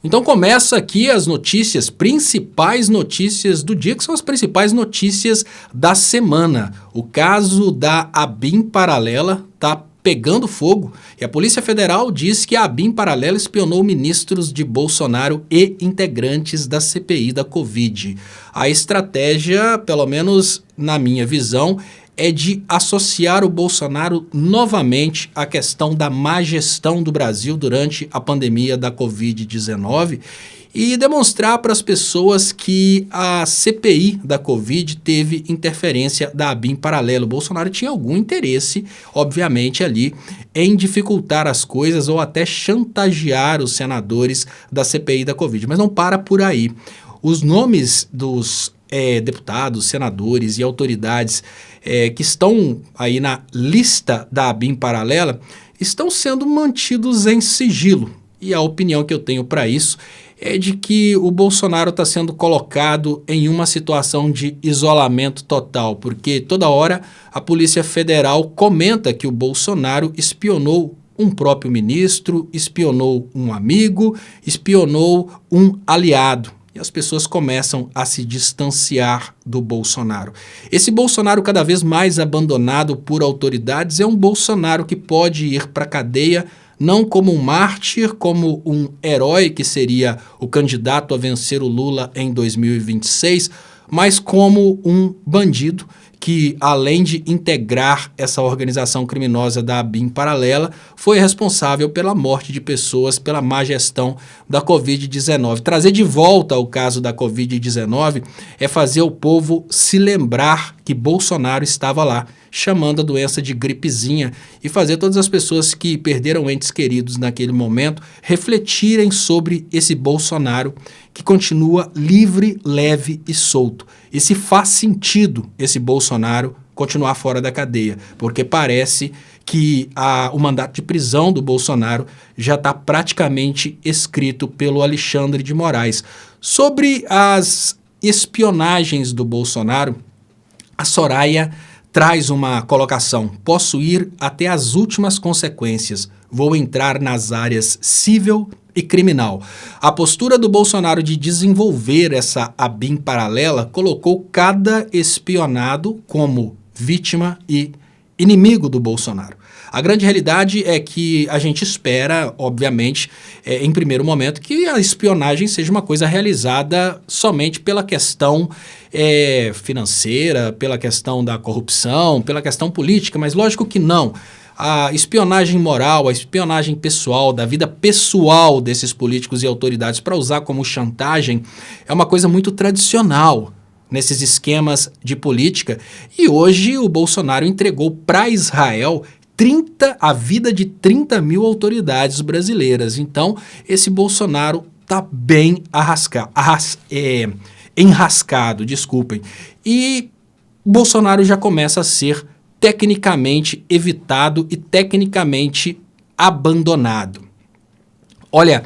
Então começa aqui as notícias, principais notícias do dia, que são as principais notícias da semana. O caso da ABIN Paralela está pegando fogo e a Polícia Federal diz que a ABIN Paralela espionou ministros de Bolsonaro e integrantes da CPI da Covid. A estratégia, pelo menos na minha visão, é de associar o Bolsonaro novamente à questão da má gestão do Brasil durante a pandemia da Covid-19 e demonstrar para as pessoas que a CPI da Covid teve interferência da ABIN Paralela. O Bolsonaro tinha algum interesse, obviamente, ali em dificultar as coisas ou até chantagear os senadores da CPI da Covid, mas não para por aí. Os nomes dos deputados, senadores e autoridades que estão aí na lista da ABIN Paralela estão sendo mantidos em sigilo. E a opinião que eu tenho para isso é de que o Bolsonaro está sendo colocado em uma situação de isolamento total, porque toda hora a Polícia Federal comenta que o Bolsonaro espionou um próprio ministro, espionou um amigo, espionou um aliado. E as pessoas começam a se distanciar do Bolsonaro. Esse Bolsonaro cada vez mais abandonado por autoridades é um Bolsonaro que pode ir para a cadeia não como um mártir, como um herói que seria o candidato a vencer o Lula em 2026, mas como um bandido que, além de integrar essa organização criminosa da ABIN Paralela, foi responsável pela morte de pessoas, pela má gestão da Covid-19. Trazer de volta o caso da Covid-19 é fazer o povo se lembrar que Bolsonaro estava lá, chamando a doença de gripezinha, e fazer todas as pessoas que perderam entes queridos naquele momento refletirem sobre esse Bolsonaro que continua livre, leve e solto. E se faz sentido esse Bolsonaro continuar fora da cadeia, porque parece que o mandato de prisão do Bolsonaro já está praticamente escrito pelo Alexandre de Moraes. Sobre as espionagens do Bolsonaro, a Soraya traz uma colocação: posso ir até as últimas consequências, vou entrar nas áreas civil e criminal. A postura do Bolsonaro de desenvolver essa ABIN paralela colocou cada espionado como vítima e inimigo do Bolsonaro. A grande realidade é que a gente espera, obviamente, em primeiro momento, que a espionagem seja uma coisa realizada somente pela questão financeira, pela questão da corrupção, pela questão política, mas lógico que não. A espionagem moral, a espionagem pessoal, da vida pessoal desses políticos e autoridades para usar como chantagem é uma coisa muito tradicional nesses esquemas de política. E hoje o Bolsonaro entregou para Israel a vida de 30 mil autoridades brasileiras. Então, esse Bolsonaro está bem enrascado, desculpem. E Bolsonaro já começa a ser tecnicamente evitado e tecnicamente abandonado. Olha,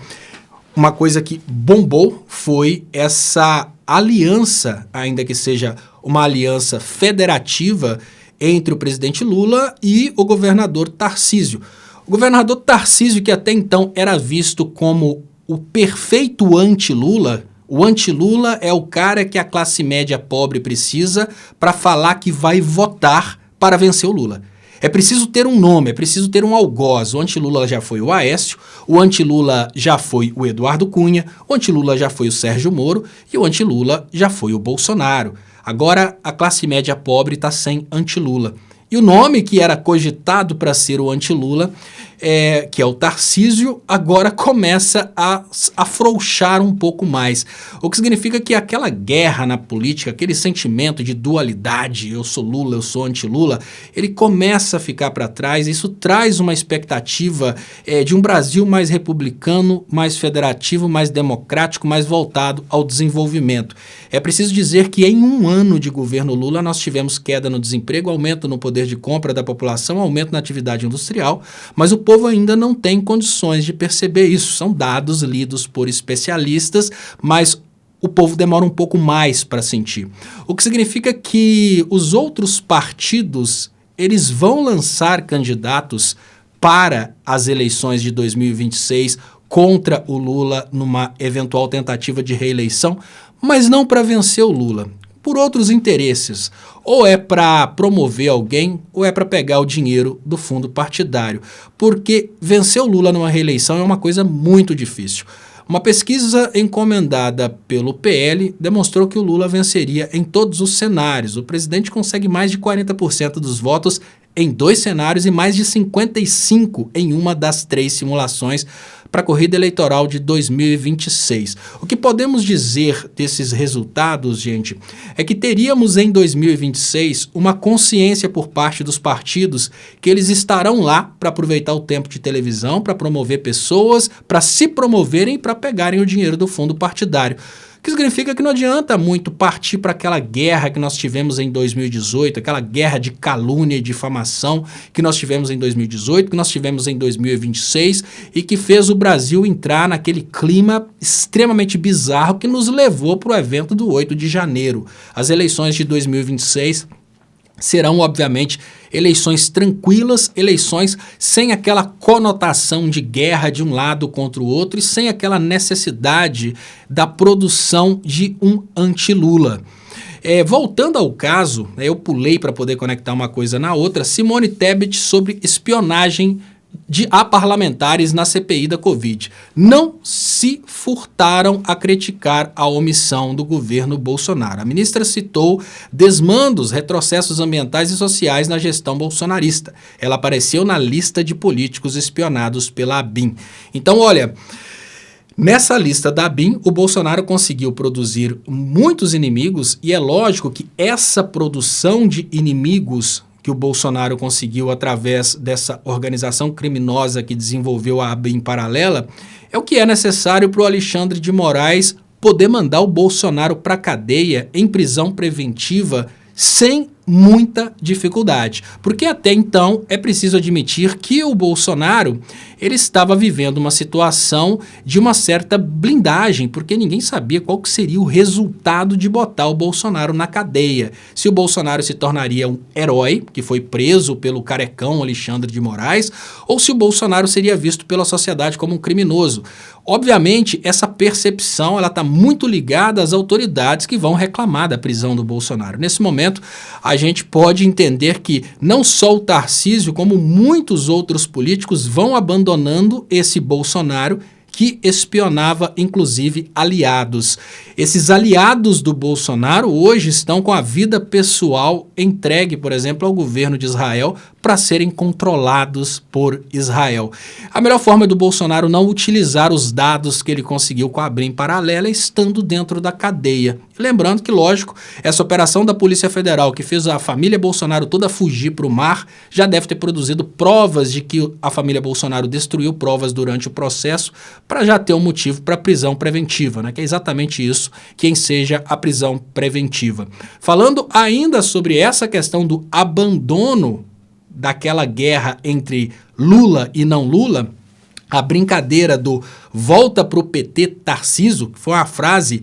uma coisa que bombou foi essa aliança, ainda que seja uma aliança federativa, entre o presidente Lula e o governador Tarcísio. O governador Tarcísio, que até então era visto como o perfeito anti-Lula, o anti-Lula é o cara que a classe média pobre precisa para falar que vai votar para vencer o Lula. É preciso ter um nome, é preciso ter um algoz. O anti-Lula já foi o Aécio, o anti-Lula já foi o Eduardo Cunha, o anti-Lula já foi o Sérgio Moro e o anti-Lula já foi o Bolsonaro. Agora a classe média pobre está sem anti-Lula. E o nome que era cogitado para ser o anti-Lula, que é o Tarcísio, agora começa a afrouxar um pouco mais. O que significa que aquela guerra na política, aquele sentimento de dualidade, eu sou Lula, eu sou anti-Lula, ele começa a ficar para trás. Isso traz uma expectativa de um Brasil mais republicano, mais federativo, mais democrático, mais voltado ao desenvolvimento. É preciso dizer que em um ano de governo Lula nós tivemos queda no desemprego, aumento no poder de compra da população, aumento na atividade industrial, mas o povo ainda não tem condições de perceber isso. São dados lidos por especialistas, mas o povo demora um pouco mais para sentir. O que significa que os outros partidos, eles vão lançar candidatos para as eleições de 2026 contra o Lula numa eventual tentativa de reeleição, mas não para vencer o Lula, por outros interesses. Ou é para promover alguém, ou é para pegar o dinheiro do fundo partidário. Porque vencer o Lula numa reeleição é uma coisa muito difícil. Uma pesquisa encomendada pelo PL demonstrou que o Lula venceria em todos os cenários. O presidente consegue mais de 40% dos votos em 2 cenários e mais de 55% em uma das 3 simulações para a corrida eleitoral de 2026. O que podemos dizer desses resultados, gente, é que teríamos em 2026 uma consciência por parte dos partidos que eles estarão lá para aproveitar o tempo de televisão, para promover pessoas, para se promoverem e para pegarem o dinheiro do fundo partidário. O que significa que não adianta muito partir para aquela guerra que nós tivemos em 2018, aquela guerra de calúnia e difamação que nós tivemos em 2018, que nós tivemos em 2026 e que fez o Brasil entrar naquele clima extremamente bizarro que nos levou para o evento do 8 de janeiro. As eleições de 2026 serão, obviamente, eleições tranquilas, eleições sem aquela conotação de guerra de um lado contra o outro e sem aquela necessidade da produção de um anti-Lula. Voltando ao caso, eu pulei para poder conectar uma coisa na outra, Simone Tebet sobre espionagem a parlamentares na CPI da Covid. Não se furtaram a criticar a omissão do governo Bolsonaro. A ministra citou desmandos, retrocessos ambientais e sociais na gestão bolsonarista. Ela apareceu na lista de políticos espionados pela ABIN. Então, olha, nessa lista da ABIN, o Bolsonaro conseguiu produzir muitos inimigos e é lógico que essa produção de inimigos que o Bolsonaro conseguiu através dessa organização criminosa que desenvolveu a ABIN paralela, é o que é necessário para o Alexandre de Moraes poder mandar o Bolsonaro para a cadeia em prisão preventiva sem muita dificuldade. Porque até então é preciso admitir que o Bolsonaro ele estava vivendo uma situação de uma certa blindagem, porque ninguém sabia qual que seria o resultado de botar o Bolsonaro na cadeia. Se o Bolsonaro se tornaria um herói, que foi preso pelo carecão Alexandre de Moraes, ou se o Bolsonaro seria visto pela sociedade como um criminoso. Obviamente, essa percepção está muito ligada às autoridades que vão reclamar da prisão do Bolsonaro. Nesse momento, a gente pode entender que não só o Tarcísio, como muitos outros políticos vão abandonando esse Bolsonaro que espionava, inclusive, aliados. Esses aliados do Bolsonaro hoje estão com a vida pessoal entregue, por exemplo, ao governo de Israel para serem controlados por Israel. A melhor forma do Bolsonaro não utilizar os dados que ele conseguiu com a ABIN paralela é estando dentro da cadeia. Lembrando que, lógico, essa operação da Polícia Federal que fez a família Bolsonaro toda fugir para o mar já deve ter produzido provas de que a família Bolsonaro destruiu provas durante o processo para já ter um motivo para prisão preventiva, né? Que é exatamente isso, quem seja a prisão preventiva. Falando ainda sobre essa questão do abandono daquela guerra entre Lula e não Lula, a brincadeira do volta pro PT Tarcísio, que foi uma frase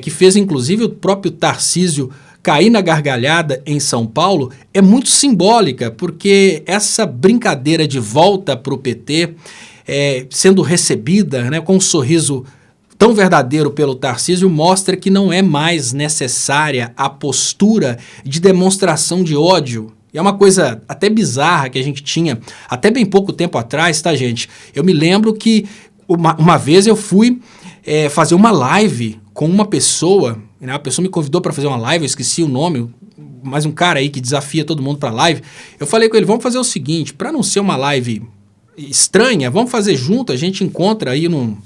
que fez inclusive o próprio Tarcísio cair na gargalhada em São Paulo, é muito simbólica, porque essa brincadeira de volta pro PT sendo recebida, né, com um sorriso tão verdadeiro pelo Tarcísio, mostra que não é mais necessária a postura de demonstração de ódio. E é uma coisa até bizarra que a gente tinha até bem pouco tempo atrás, tá, gente? Eu me lembro que uma vez eu fui fazer uma live com uma pessoa, né? A pessoa me convidou para fazer uma live, eu esqueci o nome, mas um cara aí que desafia todo mundo para live. Eu falei com ele, vamos fazer o seguinte, para não ser uma live estranha, vamos fazer junto, a gente encontra aí num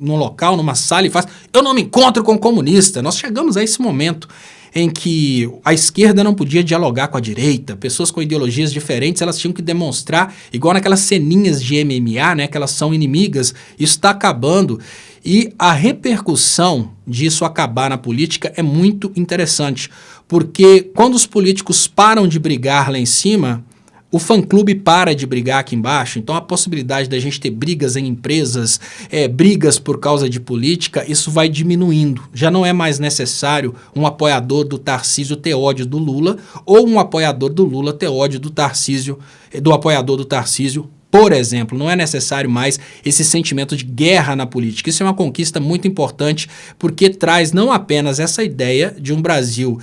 local, numa sala e faz. Eu não me encontro com comunista. Nós chegamos a esse momento em que a esquerda não podia dialogar com a direita, pessoas com ideologias diferentes, elas tinham que demonstrar, igual naquelas ceninhas de MMA, né, que elas são inimigas. Isso está acabando e a repercussão disso acabar na política é muito interessante, porque quando os políticos param de brigar lá em cima, o fã-clube para de brigar aqui embaixo, então a possibilidade da gente ter brigas em empresas, brigas por causa de política, isso vai diminuindo. Já não é mais necessário um apoiador do Tarcísio ter ódio do Lula ou um apoiador do Lula ter ódio do Tarcísio, do apoiador do Tarcísio Por exemplo, não é necessário mais esse sentimento de guerra na política. Isso é uma conquista muito importante porque traz não apenas essa ideia de um Brasil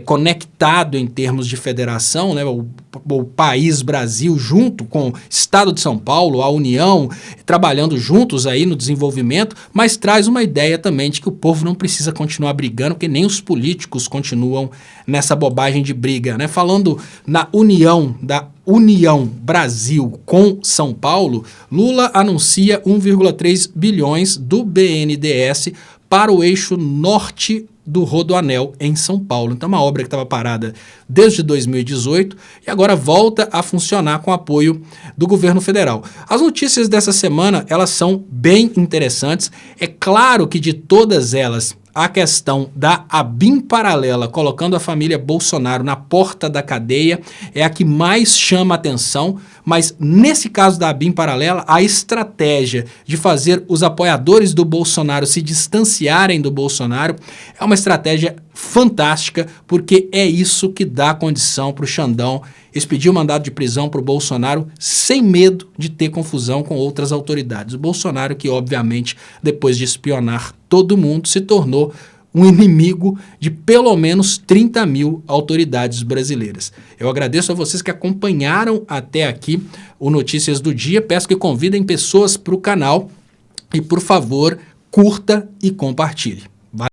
conectado em termos de federação, né, o país Brasil junto com o Estado de São Paulo, a União, trabalhando juntos aí no desenvolvimento, mas traz uma ideia também de que o povo não precisa continuar brigando, porque nem os políticos continuam nessa bobagem de briga, né? Falando na união da União Brasil com São Paulo, Lula anuncia 1,3 bilhões do BNDES para o eixo norte do Rodoanel em São Paulo. Então, uma obra que estava parada desde 2018 e agora volta a funcionar com apoio do governo federal. As notícias dessa semana, elas são bem interessantes. É claro que de todas elas, a questão da ABIN paralela, colocando a família Bolsonaro na porta da cadeia, é a que mais chama atenção, mas nesse caso da ABIN paralela, a estratégia de fazer os apoiadores do Bolsonaro se distanciarem do Bolsonaro é uma estratégia fantástica, porque é isso que dá condição para o Xandão expedir o mandado de prisão para o Bolsonaro sem medo de ter confusão com outras autoridades. O Bolsonaro que, obviamente, depois de espionar todo mundo, se tornou um inimigo de pelo menos 30 mil autoridades brasileiras. Eu agradeço a vocês que acompanharam até aqui o Notícias do Dia. Peço que convidem pessoas para o canal e, por favor, curta e compartilhe.